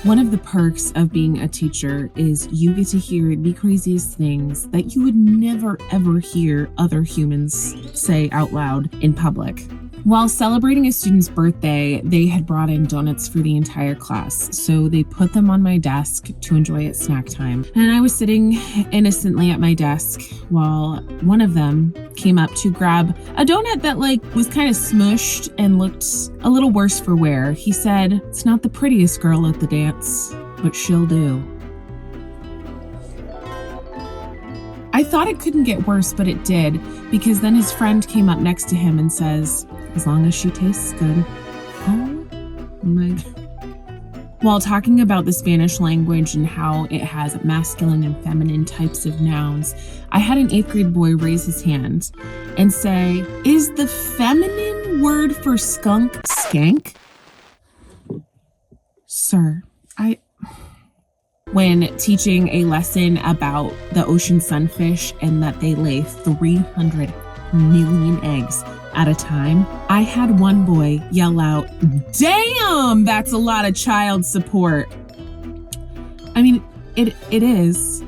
One of the perks of being a teacher is you get to hear the craziest things that you would never ever hear other humans say out loud in public. While celebrating a student's birthday, they had brought in donuts for the entire class, so they put them on my desk to enjoy at snack time. And I was sitting innocently at my desk while one of them came up to grab a donut that was kind of smushed and looked a little worse for wear. He said, "It's not the prettiest girl at the dance, but she'll do." I thought it couldn't get worse, but it did, because then his friend came up next to him and says, "As long as she tastes good." Oh my God. While talking about the Spanish language and how it has masculine and feminine types of nouns, I had an 8th grade boy raise his hand and say, "Is the feminine word for skunk skank?" Sir, when teaching a lesson about the ocean sunfish and that they lay 300 million eggs at a time, I had one boy yell out, "Damn, that's a lot of child support." I mean, it is.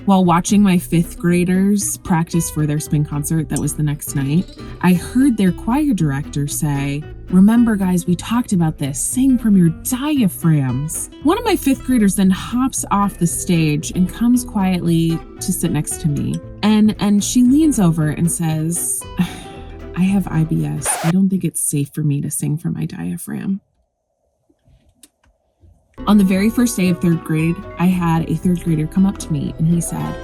While watching my 5th graders practice for their spin concert that was the next night, I heard their choir director say, "Remember, guys, we talked about this. Sing from your diaphragms." One of my 5th graders then hops off the stage and comes quietly to sit next to me. And she leans over and says, "I have IBS. I don't think it's safe for me to sing from my diaphragm." On the very first day of 3rd grade, I had a 3rd grader come up to me and he said,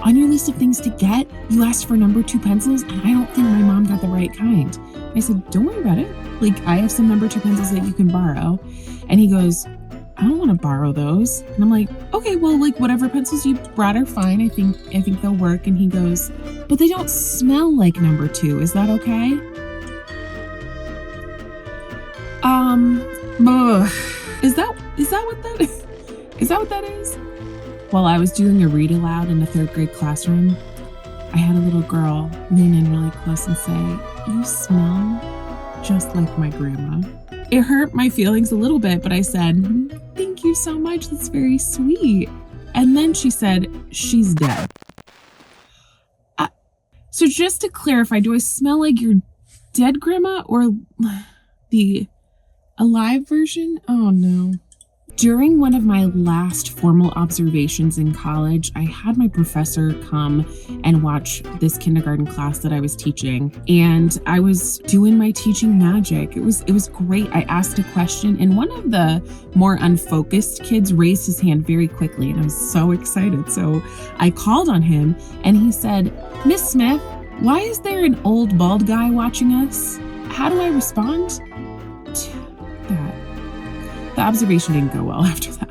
"On your list of things to get, you asked for number 2 pencils, and I don't think my mom got the right kind." I said, "Don't worry about it. I have some number 2 pencils that you can borrow." And he goes, "I don't want to borrow those." And I'm like, "Okay, well, whatever pencils you brought are fine. I think they'll work." And he goes, "But they don't smell like number 2. Is that okay?" Is that what that is? Is that what that is? While I was doing a read aloud in a 3rd grade classroom, I had a little girl lean in really close and say, "You smell just like my grandma." It hurt my feelings a little bit, but I said, "Thank you so much. That's very sweet." And then she said, "She's dead." So just to clarify, do I smell like your dead grandma or the alive version? Oh no. During one of my last formal observations in college, I had my professor come and watch this kindergarten class that I was teaching, and I was doing my teaching magic. It was great. I asked a question, and one of the more unfocused kids raised his hand very quickly, and I was so excited. So I called on him, and he said, "Miss Smith, why is there an old bald guy watching us?" How do I respond to that? The observation didn't go well after that.